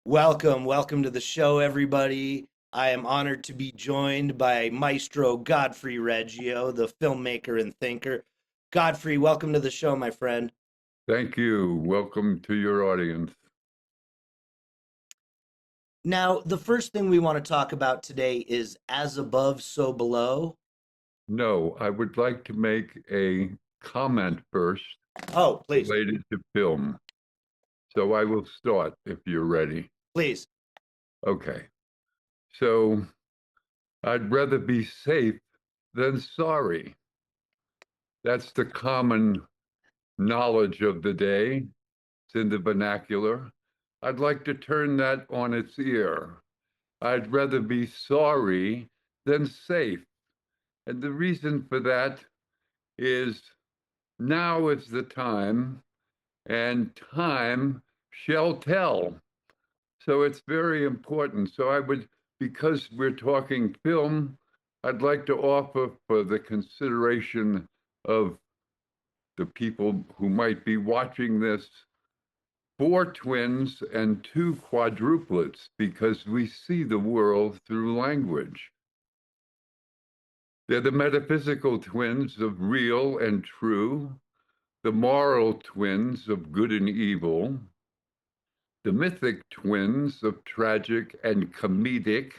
Welcome to the show, everybody. I am honored to be joined by Maestro Godfrey Reggio, the filmmaker and thinker. Godfrey, welcome to the show, my friend. Thank you. Welcome to your audience. Now, the first thing we want to talk about today is As Above, So Below. No, I would like to make a comment first Oh, please, related to film. So I will start if you're ready. please. Okay. So I'd rather be safe than sorry. That's the common knowledge of the day. It's in the vernacular. I'd like to turn that on its ear. I'd rather be sorry than safe. And the reason for that is now is the time, and time shall tell. So it's very important. So because we're talking film, I'd like to offer for the consideration of the people who might be watching this four twins and two quadruplets, because we see the world through language. They're the metaphysical twins of real and true, the moral twins of good and evil, the mythic twins of tragic and comedic,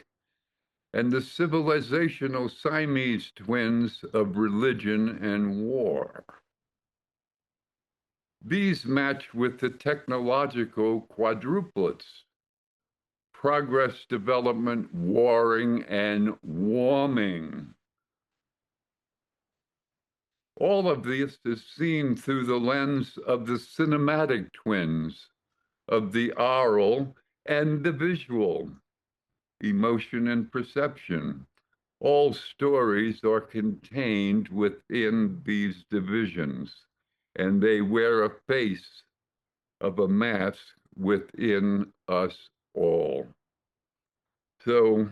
and the civilizational Siamese twins of religion and war. These match with the technological quadruplets: progress, development, warring, and warming. All of this is seen through the lens of the cinematic twins, of the oral and the visual, emotion and perception. All stories are contained within these divisions, and they wear a face of a mask within us all. So,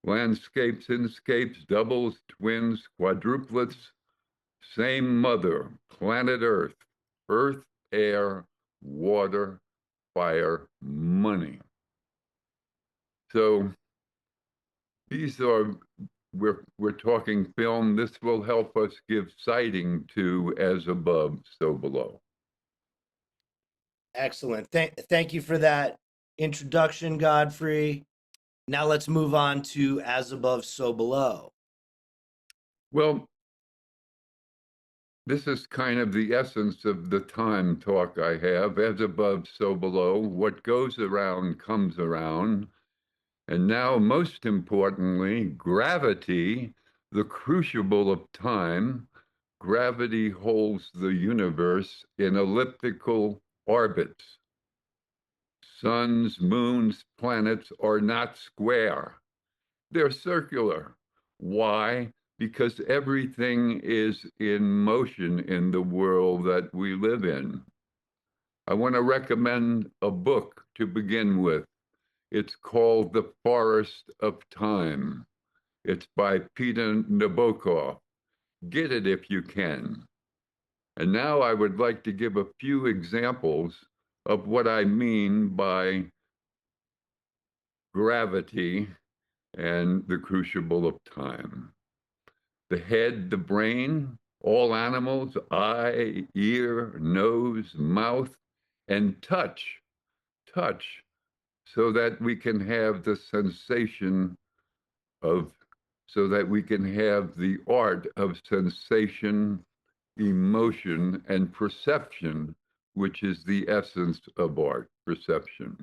landscapes, inscapes, doubles, twins, quadruplets, same mother, planet Earth, earth, air, water, fire, money. So these are, we're talking film. This will help us give sighting to As Above, So Below. Excellent. Thank you for that introduction, Godfrey. Now let's move on to As Above, So Below. Well, this is kind of the essence of the time talk I have. As above, so below. What goes around comes around. And now, most importantly, gravity, the crucible of time. Gravity holds the universe in elliptical orbits. Suns, moons, planets are not square. They're circular. Why? Because everything is in motion in the world that we live in. I want to recommend a book to begin with. It's called The Forest of Time. It's by Peter Nabokov. Get it if you can. And now I would like to give a few examples of what I mean by gravity and the crucible of time. The head, the brain, all animals, eye, ear, nose, mouth, and touch, so that we can have the sensation of, so that we can have the art of sensation, emotion, and perception, which is the essence of art, perception.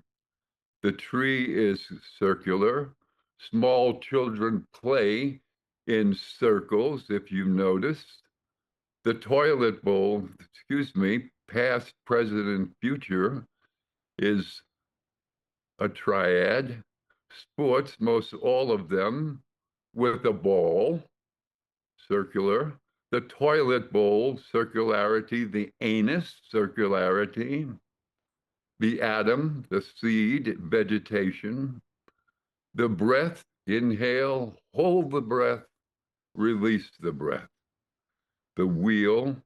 The tree is circular. Small children play in circles, if you noticed. The toilet bowl, past, present, and future, is a triad. Sports, most all of them, with a ball, circular. The toilet bowl, circularity. The anus, circularity. The atom, the seed, vegetation. The breath, inhale, hold the breath, release the breath. The wheel,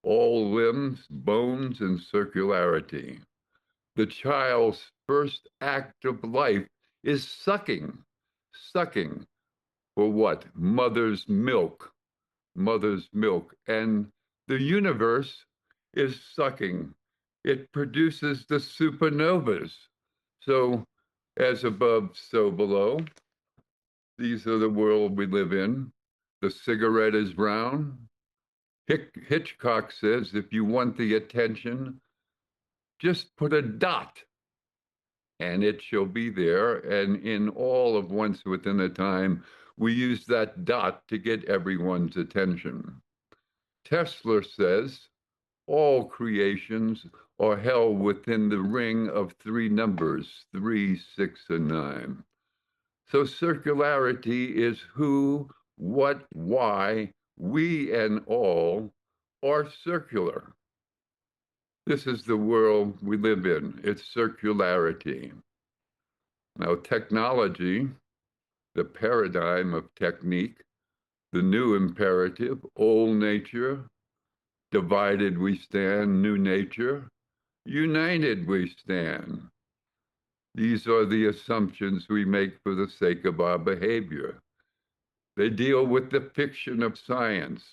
all limbs, bones, and circularity. The child's first act of life is sucking. Sucking for what? Mother's milk. And the universe is sucking. It produces the supernovas. So, as above, so below. These are the world we live in. The cigarette is brown. Hitchcock says if you want the attention, just put a dot and it shall be there. And in all of Once Within a Time, we use that dot to get everyone's attention. Tesla says all creations are held within the ring of three numbers, 3, 6, and 9. So circularity is who, what, why, we and all are circular. This is the world we live in. It's circularity. Now, technology, the paradigm of technique, the new imperative, old nature, divided we stand, new nature, united we stand. These are the assumptions we make for the sake of our behavior. They deal with the fiction of science.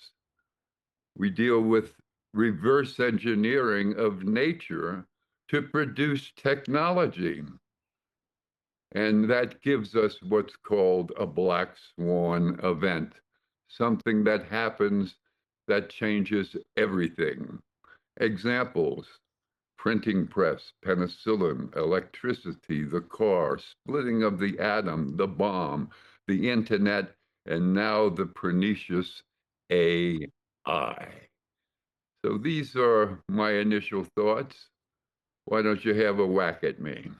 We deal with reverse engineering of nature to produce technology. And that gives us what's called a black swan event, something that happens that changes everything. Examples: printing press, penicillin, electricity, the car, splitting of the atom, the bomb, the internet, and now the pernicious AI. So these are my initial thoughts. Why don't you have a whack at me?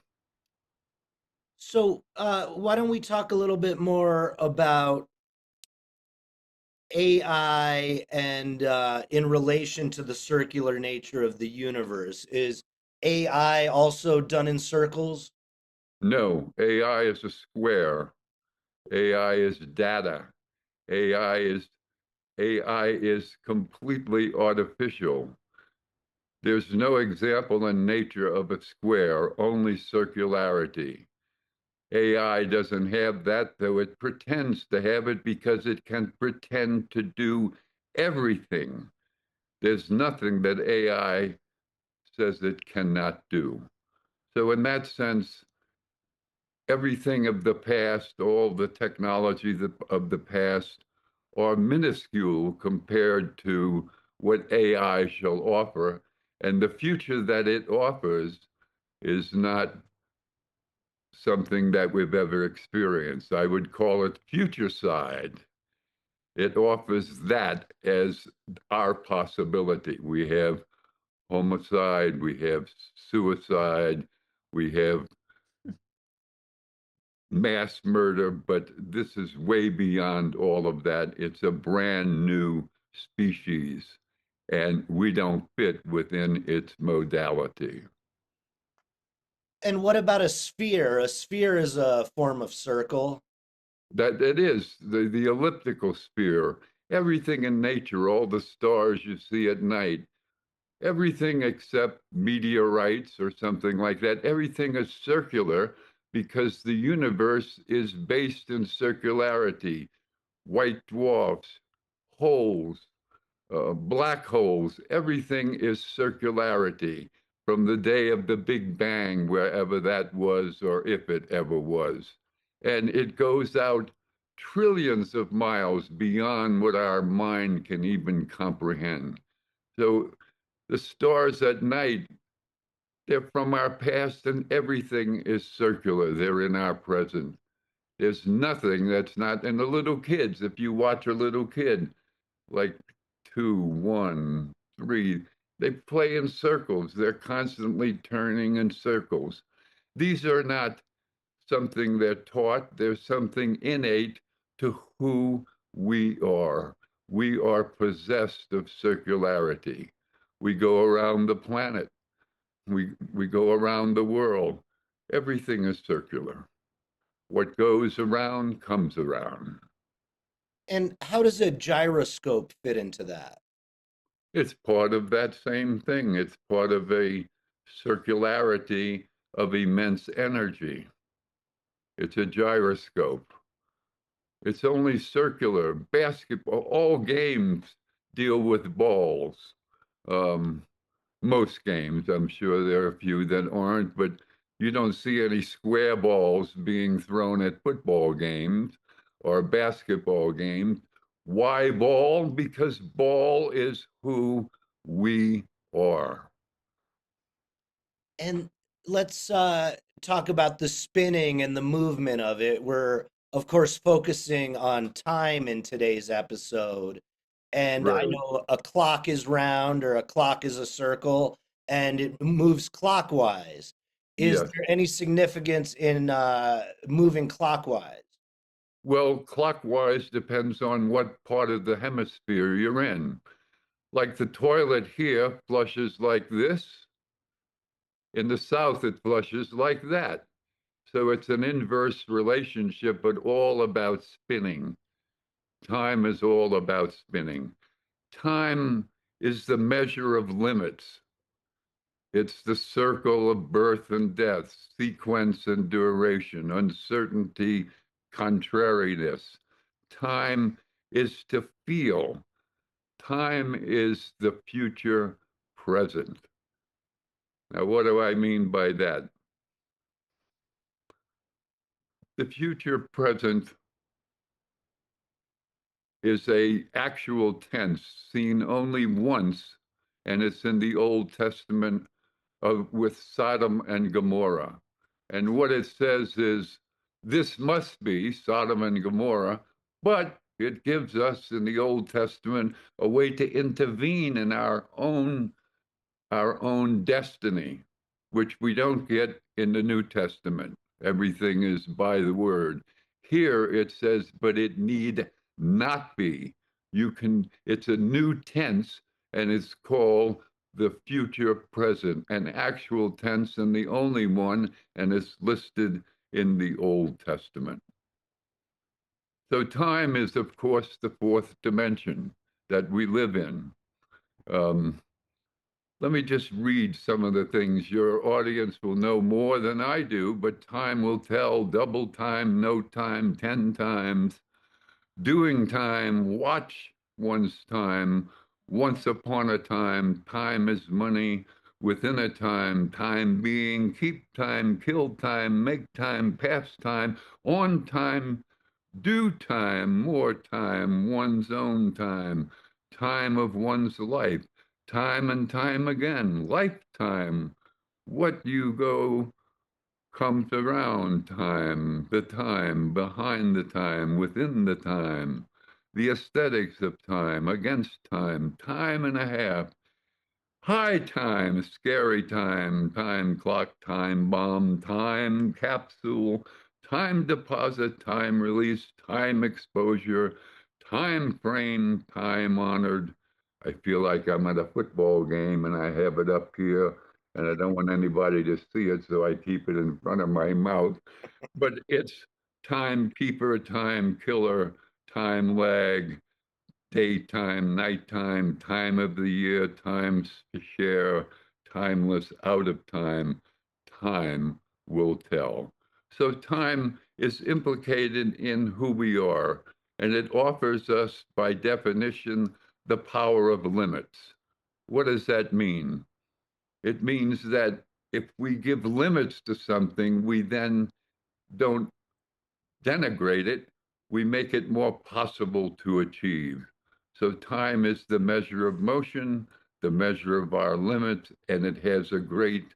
So, why don't we talk a little bit more about AI and in relation to the circular nature of the universe? Is AI also done in circles? No, AI is a square. AI is data. AI is AI is completely artificial. There's no example in nature of a square, only circularity. AI doesn't have that, though it pretends to have it because it can pretend to do everything. There's nothing that AI says it cannot do. So, in that sense, everything of the past, all the technology of the past are minuscule compared to what AI shall offer. And the future that it offers is not something that we've ever experienced. I would call it future side. It offers that as our possibility. We have homicide, we have suicide, we have mass murder, but this is way beyond all of that. It's a brand new species, and we don't fit within its modality. And what about a sphere? A sphere is a form of circle. That it is the elliptical sphere. Everything in nature, all the stars you see at night, everything except meteorites or something like that, everything is circular because the universe is based in circularity. White dwarfs, holes, black holes, everything is circularity from the day of the Big Bang, wherever that was, or if it ever was. And it goes out trillions of miles beyond what our mind can even comprehend. So the stars at night, they're from our past, and everything is circular. They're in our present. There's nothing that's not. And the little kids, if you watch a little kid, like 2, 1, 3, they play in circles. They're constantly turning in circles. These are not something they're taught, there's something innate to who we are. We are possessed of circularity. We go around the planet, we go around the world. Everything is circular. What goes around comes around. And how does a gyroscope fit into that? It's part of that same thing. It's part of a circularity of immense energy. It's a gyroscope. It's only circular. Basketball, all games deal with balls. Um, Most games, I'm sure there are a few that aren't, but you don't see any square balls being thrown at football games or basketball games. Why ball? Because ball is who we are. And let's talk about the spinning and the movement of it. We're, of course, focusing on time in today's episode. And I Right. know a clock is round or a clock is a circle and it moves clockwise. Is Yes. there any significance in moving clockwise? Well, clockwise depends on what part of the hemisphere you're in. Like the toilet here flushes like this. In the South, it flushes like that. So it's an inverse relationship, but all about spinning. Time is all about spinning. Time is the measure of limits. It's the circle of birth and death, sequence and duration, uncertainty, contrariness. Time is to feel. Time is the future present. Now, what do I mean by that? The future present is a actual tense seen only once, and it's in the Old Testament with Sodom and Gomorrah. And what it says is, this must be Sodom and Gomorrah, but it gives us in the Old Testament a way to intervene in our own destiny, which we don't get in the New Testament. Everything is by the word. Here it says, but it need not be. It's a new tense, and it's called the future present, an actual tense, and the only one, and it's listed in the Old Testament. So time is, of course, the fourth dimension that we live in. Um, Let me just read some of the things. Your audience will know more than I do, but time will tell. Double time, no time, 10 times. Doing time, watch one's time. Once upon a time, time is money. Within a time, time being, keep time, kill time, make time, pass time, on time, due time, more time, one's own time of one's life, time and time again, lifetime. What you go comes around time, the time, behind the time, within the time, the aesthetics of time, against time, time and a half, high time, scary time, time clock, time bomb, time capsule, time deposit, time release, time exposure, time frame, time honored. I feel like I'm at a football game and I have it up here and I don't want anybody to see it, so I keep it in front of my mouth. But it's timekeeper, time killer, time lag, daytime, nighttime, time of the year, times to share, timeless, out of time, time will tell. So time is implicated in who we are, and it offers us, by definition, the power of limits. What does that mean? It means that if we give limits to something, we then don't denigrate it, we make it more possible to achieve. So time is the measure of motion, the measure of our limit, and it has a great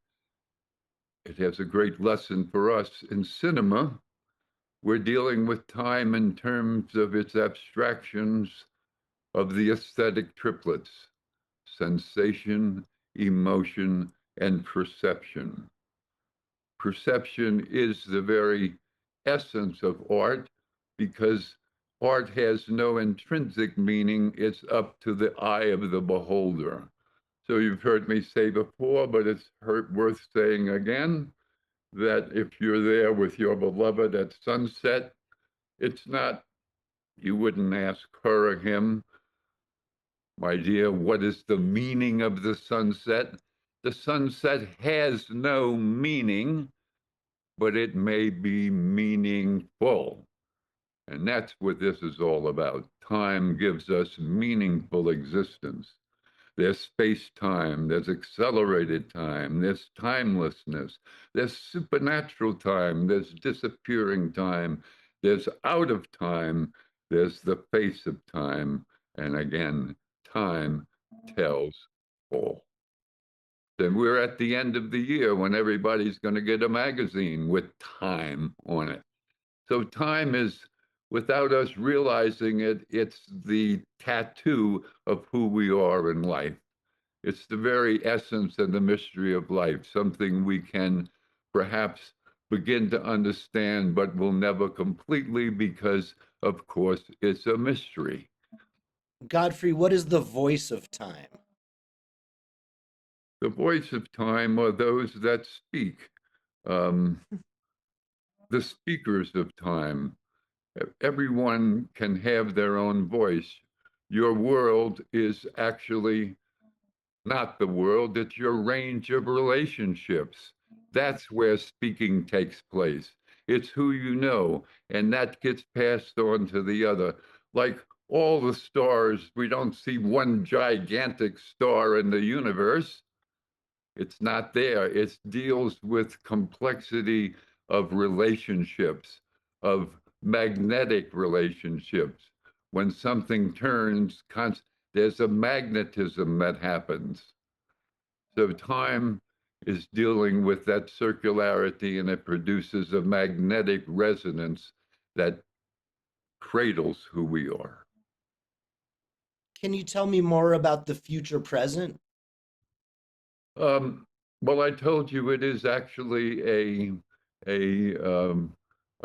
lesson for us in cinema. We're dealing with time in terms of its abstractions of the aesthetic triplets: sensation, emotion, and perception. Perception is the very essence of art because art has no intrinsic meaning. It's up to the eye of the beholder. So you've heard me say before, but it's worth saying again, that if you're there with your beloved at sunset, it's not, you wouldn't ask her or him, my dear, what is the meaning of the sunset? The sunset has no meaning, but it may be meaningful. And that's what this is all about. Time gives us meaningful existence. There's space time, there's accelerated time, there's timelessness, there's supernatural time, there's disappearing time, there's out of time, there's the face of time. And again, time tells all. Then we're at the end of the year when everybody's going to get a magazine with time on it. So time is, without us realizing it, it's the tattoo of who we are in life. It's the very essence and the mystery of life, something we can perhaps begin to understand, but will never completely because, of course, it's a mystery. Godfrey, what is the voice of time? The voice of time are those that speak, um, the speakers of time. Everyone can have their own voice. Your world is actually not the world, it's your range of relationships. That's where speaking takes place. It's who you know, and that gets passed on to the other. Like all the stars, we don't see one gigantic star in the universe. It's not there. It deals with complexity of relationships, of magnetic relationships. When something turns, there's a magnetism that happens. So time is dealing with that circularity, and it produces a magnetic resonance that cradles who we are. Can you tell me more about the future present? Um, well, I told you it is actually a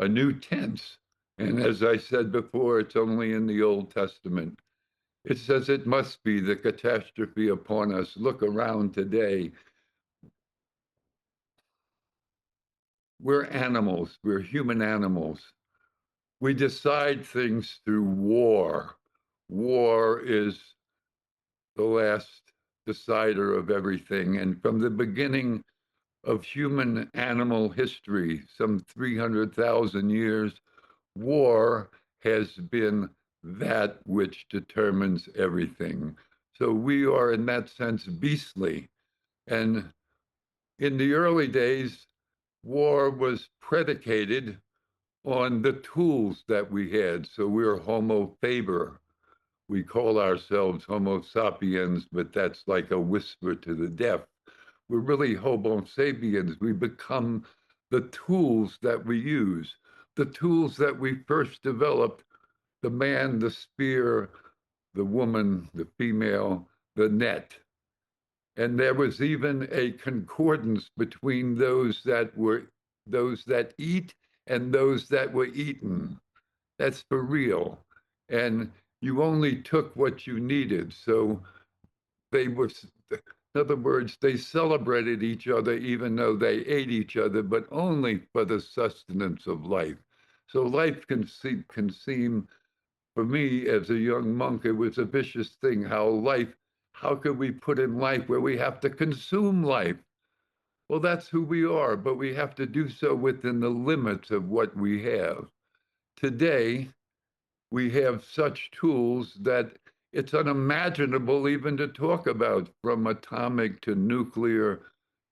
new tense, and as I said before, it's only in the Old Testament. It says it must be the catastrophe upon us. Look around today. We're animals. We're human animals. We decide things through war. War is the last decider of everything, and from the beginning of human animal history, some 300,000 years, war has been that which determines everything. So we are, in that sense, beastly. And in the early days, war was predicated on the tools that we had. So we're Homo faber. We call ourselves Homo sapiens, but that's like a whisper to the deaf. We're really Homo sapiens. We become the tools that we use, the tools that we first developed, the man, the spear, the woman, the female, the net. And there was even a concordance between those that eat and those that were eaten. That's for real. And you only took what you needed. So they were, in other words, they celebrated each other even though they ate each other, but only for the sustenance of life. So life can seem, for me as a young monk, it was a vicious thing. How could we put in life where we have to consume life? Well, that's who we are, but we have to do so within the limits of what we have. Today, we have such tools that it's unimaginable even to talk about, from atomic to nuclear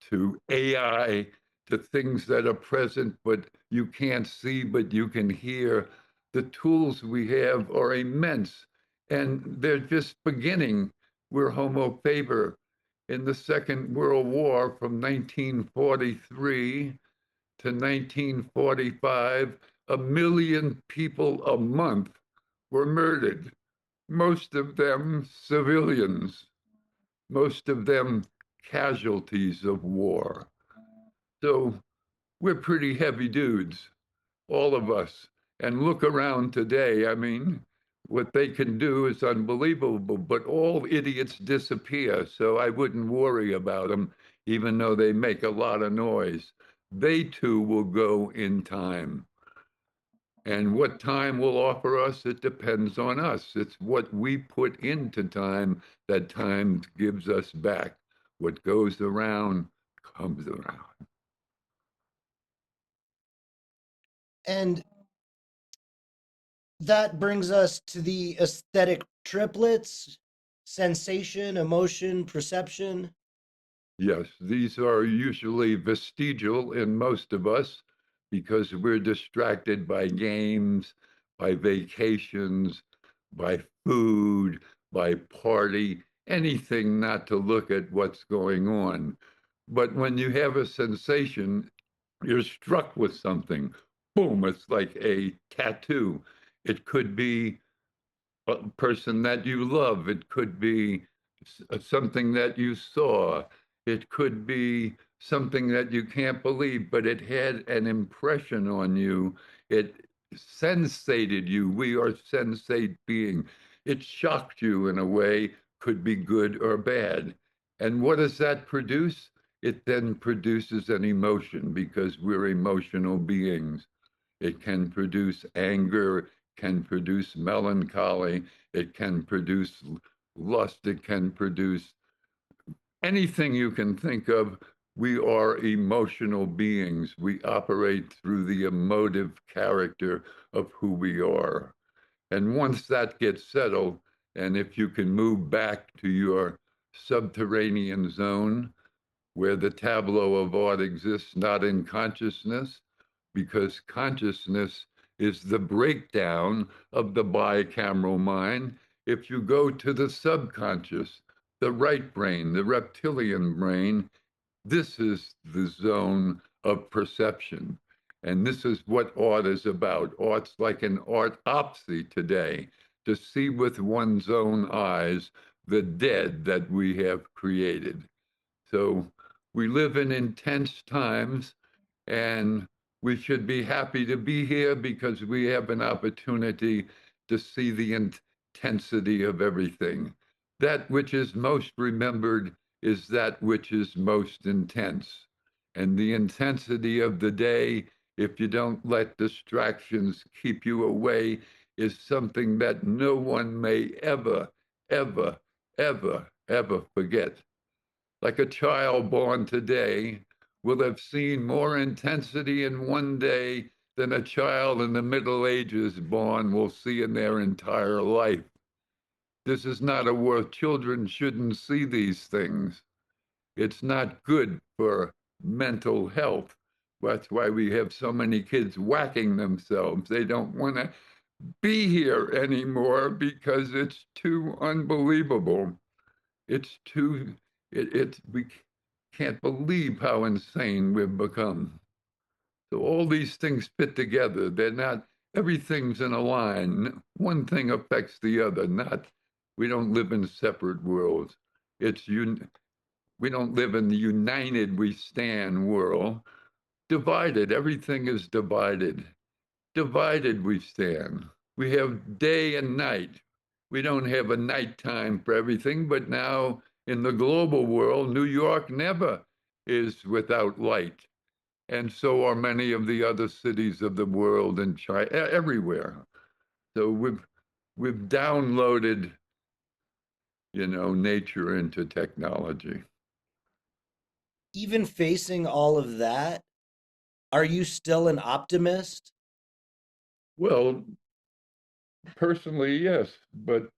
to AI to things that are present but you can't see but you can hear. The tools we have are immense, and they're just beginning. We're Homo faber. In the Second World War from 1943 to 1945, 1 million people a month were murdered, most of them civilians, most of them casualties of war. So we're pretty heavy dudes, all of us. And look around today. I mean, what they can do is unbelievable, but all idiots disappear. So I wouldn't worry about them, even though they make a lot of noise. They too will go in time. And what time will offer us, it depends on us. It's what we put into time that time gives us back. What goes around comes around. And that brings us to the aesthetic triplets: sensation, emotion, perception. Yes, these are usually vestigial in most of us because we're distracted by games, by vacations, by food, by party, anything not to look at what's going on. But when you have a sensation, you're struck with something. Boom, it's like a tattoo. It could be a person that you love. It could be something that you saw. It could be something that you can't believe, but it had an impression on you. It sensated you. We are sensate being. It shocked you in a way, could be good or bad. And what does that produce? It then produces an emotion because we're emotional beings. It can produce anger, can produce melancholy, it can produce lust, it can produce anything you can think of. We are emotional beings. We operate through the emotive character of who we are. And once that gets settled, and if you can move back to your subterranean zone, where the tableau of art exists not in consciousness, because consciousness is the breakdown of the bicameral mind. If you go to the subconscious, the right brain, the reptilian brain, this is the zone of perception. And this is what art is about. Art's like an autopsy today, to see with one's own eyes the dead that we have created. So we live in intense times, and we should be happy to be here because we have an opportunity to see the intensity of everything. That which is most remembered is that which is most intense. And the intensity of the day, if you don't let distractions keep you away, is something that no one may ever, ever, ever, ever forget. Like a child born today will have seen more intensity in one day than a child in the Middle Ages born will see in their entire life. This is not a worth. Children shouldn't see these things. It's not good for mental health. That's why we have so many kids whacking themselves. They don't want to be here anymore because it's too unbelievable. It's too, we can't believe how insane we've become. So all these things fit together. They're not, everything's in a line. One thing affects the other, not, we don't live in separate worlds. It's, we don't live in the united we stand world. Divided, everything is divided. Divided we stand. We have day and night. We don't have a nighttime for everything, but now in the global world, New York never is without light. And so are many of the other cities of the world and China, everywhere. So we've downloaded, nature into technology. Even facing all of that, are you still an optimist? Well, personally, yes, but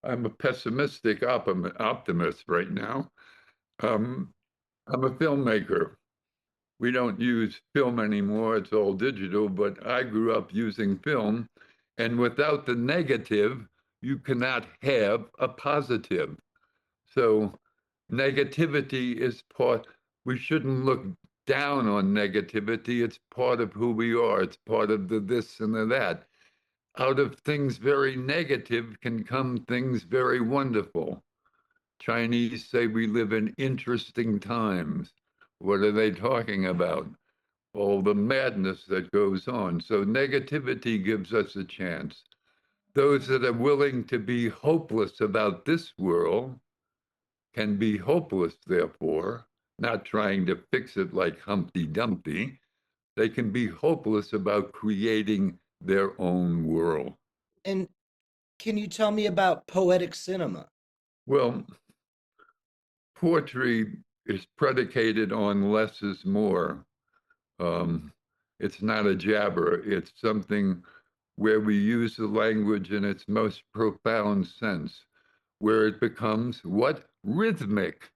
I'm a pessimistic optimist right now. Um, I'm a filmmaker. We don't use film anymore, it's all digital, but I grew up using film. And without the negative, you cannot have a positive. So negativity is part, we shouldn't look down on negativity. It's part of who we are, it's part of the this and the that. Out of things very negative can come things very wonderful. Chinese say we live in interesting times. What are they talking about? All the madness that goes on. So negativity gives us a chance. Those that are willing to be hopeless about this world can be hopeless, therefore, not trying to fix it like Humpty Dumpty. They can be hopeless about creating their own world. And can you tell me about poetic cinema? Well, poetry is predicated on less is more. Um, it's not a jabber. It's something where we use the language in its most profound sense, where it becomes what? Rhythmic.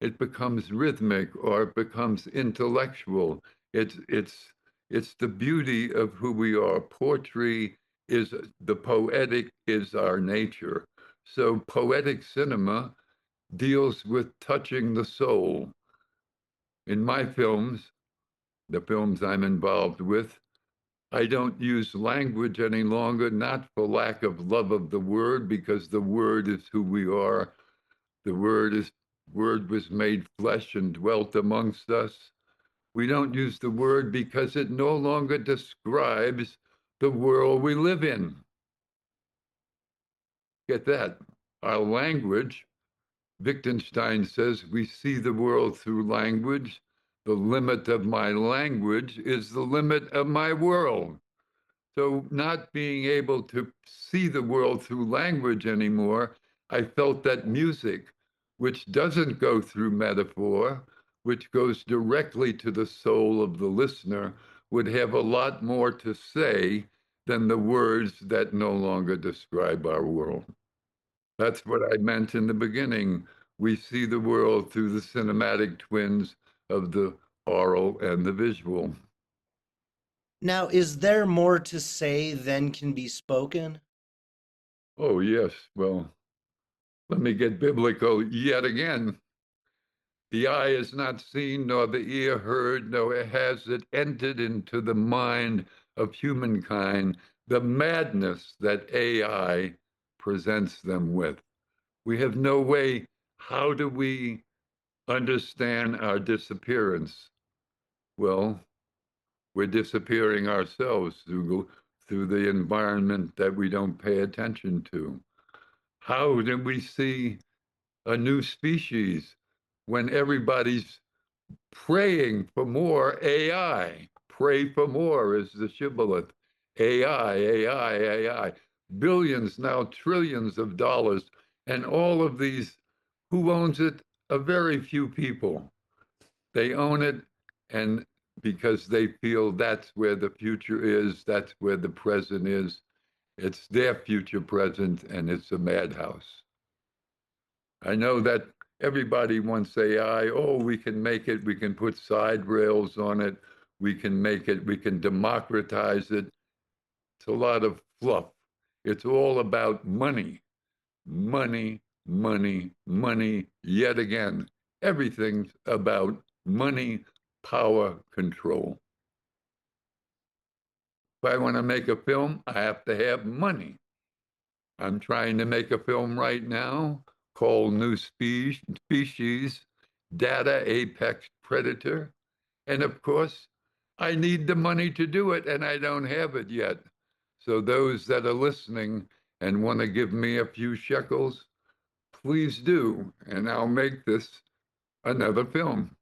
It becomes rhythmic or it becomes intellectual. It's the beauty of who we are. Poetry is the poetic is our nature. So poetic cinema deals with touching the soul. In my films, the films I'm involved with, I don't use language any longer, not for lack of love of the word, because the word is who we are. The word was made flesh and dwelt amongst us. We don't use the word because it no longer describes the world we live in. Get that? Our language, Wittgenstein says, we see the world through language. The limit of my language is the limit of my world. So, not being able to see the world through language anymore, I felt that music, which doesn't go through metaphor, which goes directly to the soul of the listener, would have a lot more to say than the words that no longer describe our world. That's what I meant in the beginning. We see the world through the cinematic twins of the oral and the visual. Now, is there more to say than can be spoken? Oh, yes. Well, let me get biblical yet again. The eye is not seen, nor the ear heard, nor has it entered into the mind of humankind, the madness that AI presents them with. We have no way. How do we understand our disappearance? Well, we're disappearing ourselves through the environment that we don't pay attention to. How do we see a new species when everybody's praying for more AI? Pray for more is the shibboleth. AI, AI, AI. Billions, now trillions of dollars. And all of these, who owns it? A very few people. They own it, and because they feel that's where the future is, that's where the present is. It's their future present, and it's a madhouse. I know that everybody wants AI. Oh, we can make it. We can put side rails on it. We can make it. We can democratize it. It's a lot of fluff. It's all about money, money, money, money. Yet again, everything's about money, power, control. If I want to make a film, I have to have money. I'm trying to make a film right now called New Species, Data Apex Predator. And of course, I need the money to do it, and I don't have it yet. So, those that are listening and want to give me a few shekels, please do. And I'll make this another film.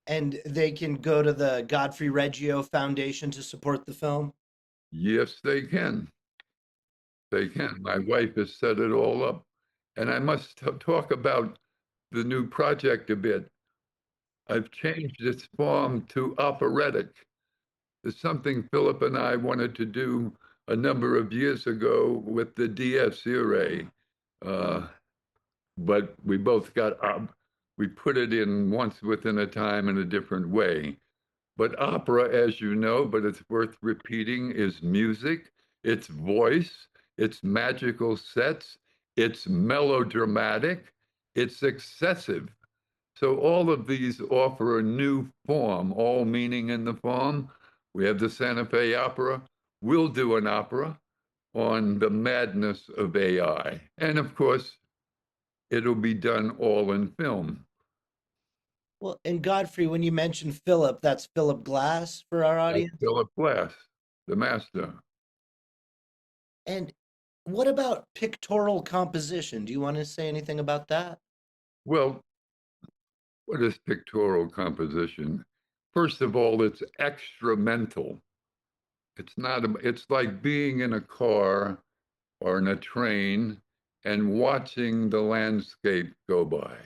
And they can go to the Godfrey Reggio Foundation to support the film? Yes, they can. They can. My wife has set it all up. And I must talk about the new project a bit. I've changed its form to operatic. It's something Philip and I wanted to do a number of years ago with the Dies Irae. Uh, but we both got up. We put it in once within a time in a different way. But opera, as you know, but it's worth repeating, is music, it's voice, it's magical sets, it's melodramatic, it's excessive. So all of these offer a new form, all meaning in the form. We have the Santa Fe Opera. We'll do an opera on the madness of AI. And of course, it'll be done all in film. Well, and Godfrey, when you mention Philip, that's Philip Glass for our That's audience. Philip Glass, the master. And what about pictorial composition? Do you want to say anything about that? Well, what is pictorial composition? First of all, it's extramental. It's not, it's like being in a car or in a train and watching the landscape go by,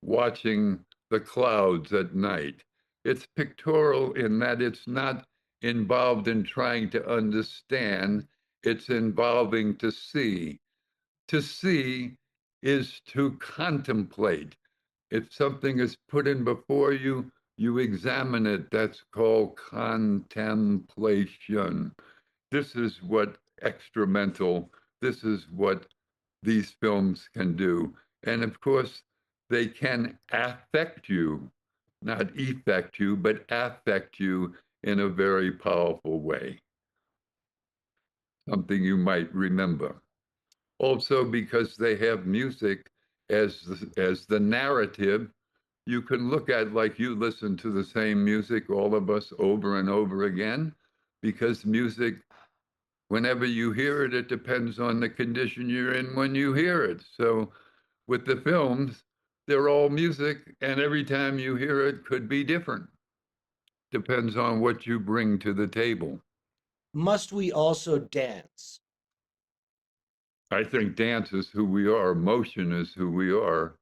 watching the clouds at night. It's pictorial in that it's not involved in trying to understand, it's involving to see. To see is to contemplate. If something is put in before you, you examine it. That's called contemplation. This is what extramental, this is what these films can do. And of course, they can affect you, not effect you, but affect you in a very powerful way. Something you might remember. Also, because they have music as the narrative, you can look at like you listen to the same music, all of us, over and over again, because music, whenever you hear it, it depends on the condition you're in when you hear it. So with the films, they're all music, and every time you hear it could be different. Depends on what you bring to the table. Must we also dance? I think dance is who we are, motion is who we are.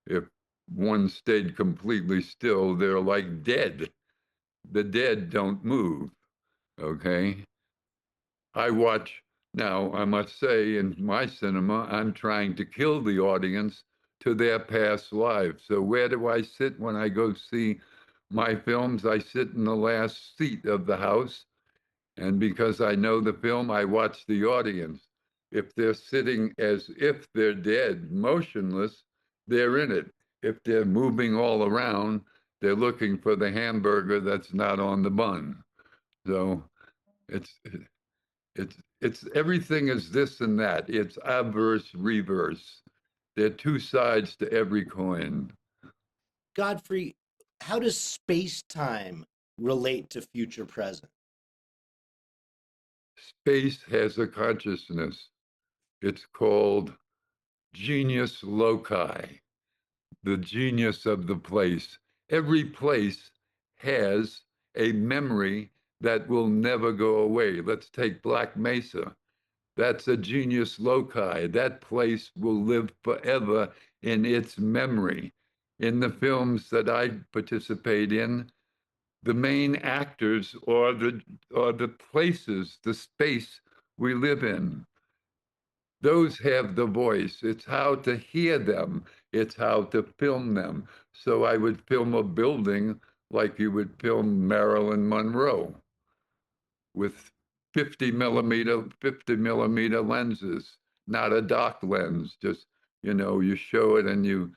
If one stayed completely still, they're like dead. The dead don't move. Okay. I watch now, I must say, in my cinema, I'm trying to kill the audience to their past lives. So where do I sit when I go see my films? I sit in the last seat of the house. And because I know the film, I watch the audience. If they're sitting as if they're dead, motionless, they're in it. If they're moving all around, they're looking for the hamburger that's not on the bun. So it's it's everything is this and that. It's obverse, reverse. There are two sides to every coin. Godfrey, how does space-time relate to future present? Space has a consciousness. It's called genius loci, the genius of the place. Every place has a memory that will never go away. Let's take Black Mesa. That's a genius loci. That place will live forever in its memory. In the films that I participate in, the main actors are the places, the space we live in. Those have the voice. It's how to hear them. It's how to film them. So I would film a building like you would film Marilyn Monroe with 50 millimeter lenses, not a dock lens. Just, you show it and you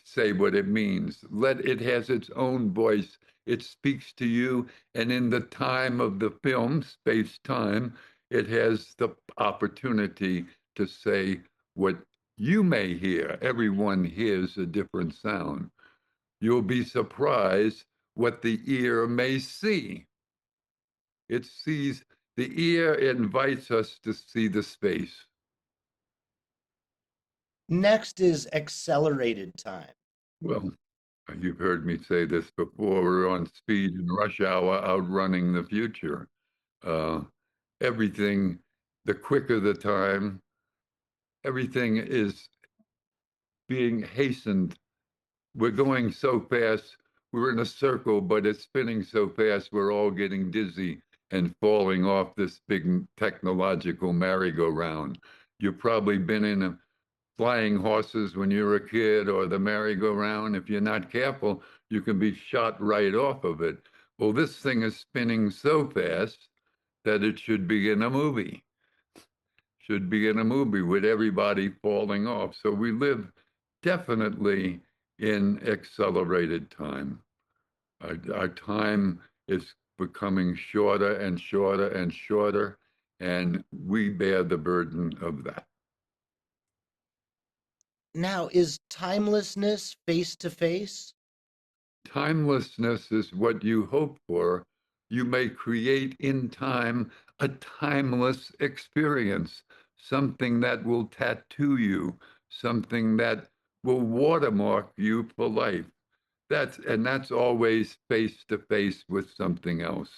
say what it means. It has its own voice. It speaks to you. And in the time of the film, space time, it has the opportunity to say what you may hear. Everyone hears a different sound. You'll be surprised what the ear may see. It sees, the ear invites us to see the space. Next is accelerated time. Well, you've heard me say this before. We're on speed and rush hour, outrunning the future. Uh, everything, the quicker the time, everything is being hastened. We're going so fast. We're in a circle, but it's spinning so fast. We're all getting dizzy and falling off this big technological merry-go-round. You've probably been in a flying horses when you were a kid or the merry-go-round. If you're not careful, you can be shot right off of it. Well, this thing is spinning so fast that it should be in a movie, with everybody falling off. So we live definitely in accelerated time. Our time is becoming shorter and shorter and shorter, and we bear the burden of that. Now, is timelessness face to face? Timelessness is what you hope for. You may create in time a timeless experience, something that will tattoo you, something that will watermark you for life. That's always face to face with something else.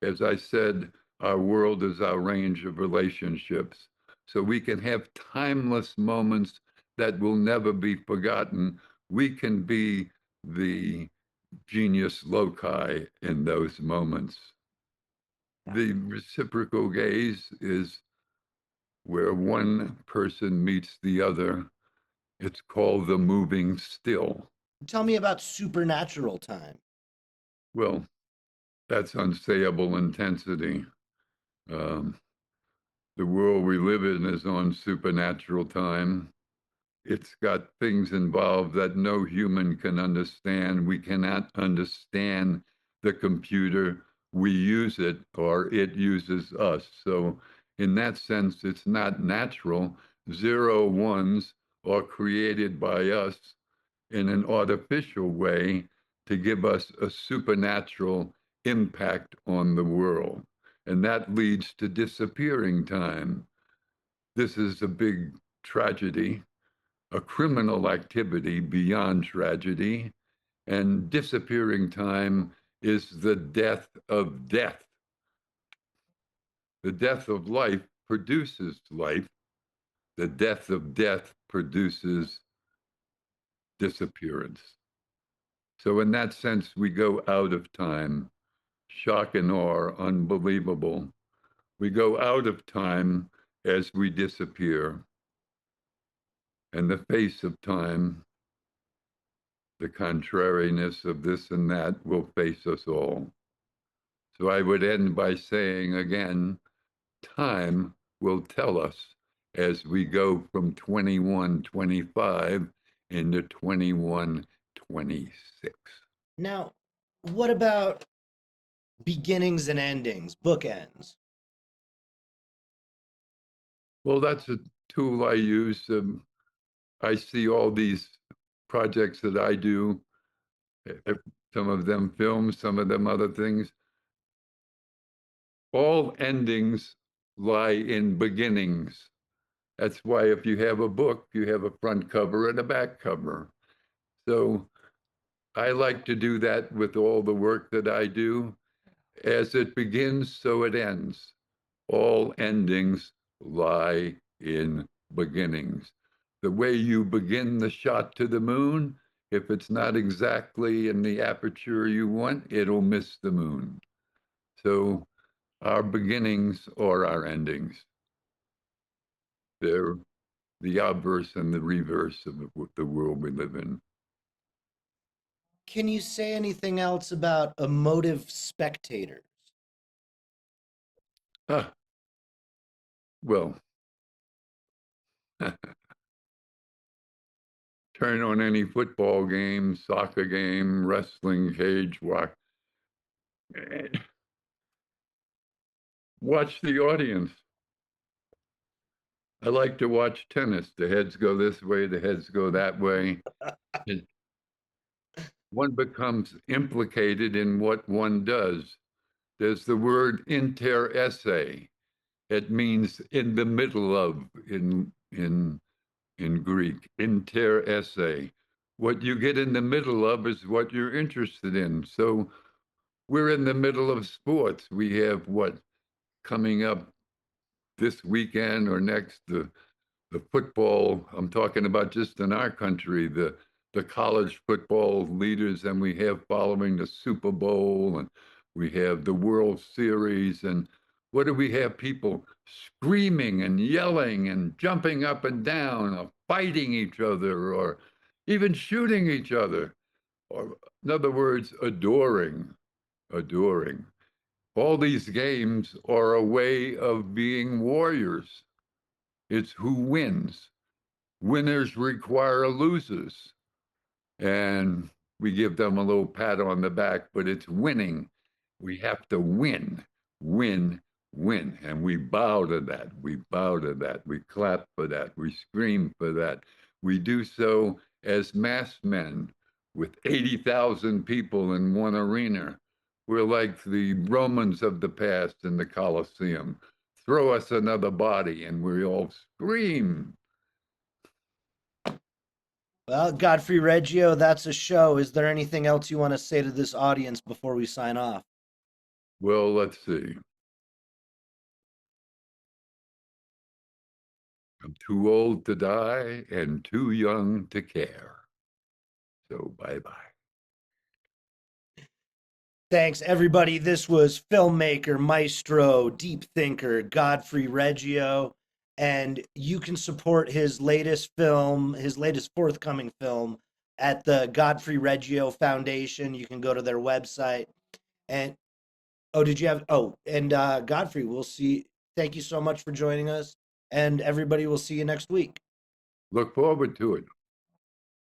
As I said, our world is our range of relationships. so we can have timeless moments that will never be forgotten. We can be the genius loci in those moments. The reciprocal gaze is where one person meets the other. It's called the moving still. Tell me about supernatural time. Well, that's unsayable intensity. Um, the world we live in is on supernatural time. It's got things involved that no human can understand. We cannot understand the computer. We use it or it uses us. So, in that sense, it's not natural. Zero ones are created by us in an artificial way to give us a supernatural impact on the world. And that leads to disappearing time. This is a big tragedy, a criminal activity beyond tragedy, and disappearing time is the death of death. The death of life produces life. The death of death produces disappearance. So, in that sense, we go out of time. Shock and awe, unbelievable. We go out of time as we disappear. And the face of time, the contrariness of this and that, will face us all. So I would end by saying again, time will tell us as we go from 2125 into 2126. Now, what about beginnings and endings, bookends? Well, that's a tool I use. I see all these projects that I do, some of them films, some of them other things. All endings lie in beginnings. That's why if you have a book, you have a front cover and a back cover. So I like to do that with all the work that I do. As it begins, so it ends. All endings lie in beginnings. The way you begin the shot to the moon, if it's not exactly in the aperture you want, it'll miss the moon. So our beginnings are our endings. They're the obverse and the reverse of the world we live in. Can you say anything else about emotive spectators? Ah, well, turn on any football game, soccer game, wrestling cage, watch the audience. I like to watch tennis. The heads go this way, the heads go that way. And one becomes implicated in what one does. There's the word interesse. It means in the middle of in Greek, interesse. What you get in the middle of is what you're interested in. So we're in the middle of sports. We have what coming up this weekend or next, the football. I'm talking about just in our country, the college football leaders, and we have following the Super Bowl, and we have the World Series, and what do we have? People screaming and yelling and jumping up and down, or fighting each other, or even shooting each other, or in other words, adoring, adoring. All these games are a way of being warriors. It's who wins. Winners require losers. And we give them a little pat on the back, but it's winning. We have to win, win, win. And we bow to that. We bow to that. We clap for that. We scream for that. We do so as masked men with 80,000 people in one arena. We're like the Romans of the past in the Colosseum. Throw us another body, and we all scream. Well, Godfrey Reggio, that's a show. Is there anything else you want to say to this audience before we sign off? Well, let's see. I'm too old to die and too young to care. So bye-bye. Thanks, everybody. This was filmmaker, maestro, deep thinker, Godfrey Reggio. And you can support his latest film, his latest forthcoming film, at the Godfrey Reggio Foundation. You can go to their website. And oh, did you have? Oh, and Godfrey, we'll see. Thank you so much for joining us. And everybody, will see you next week. Look forward to it.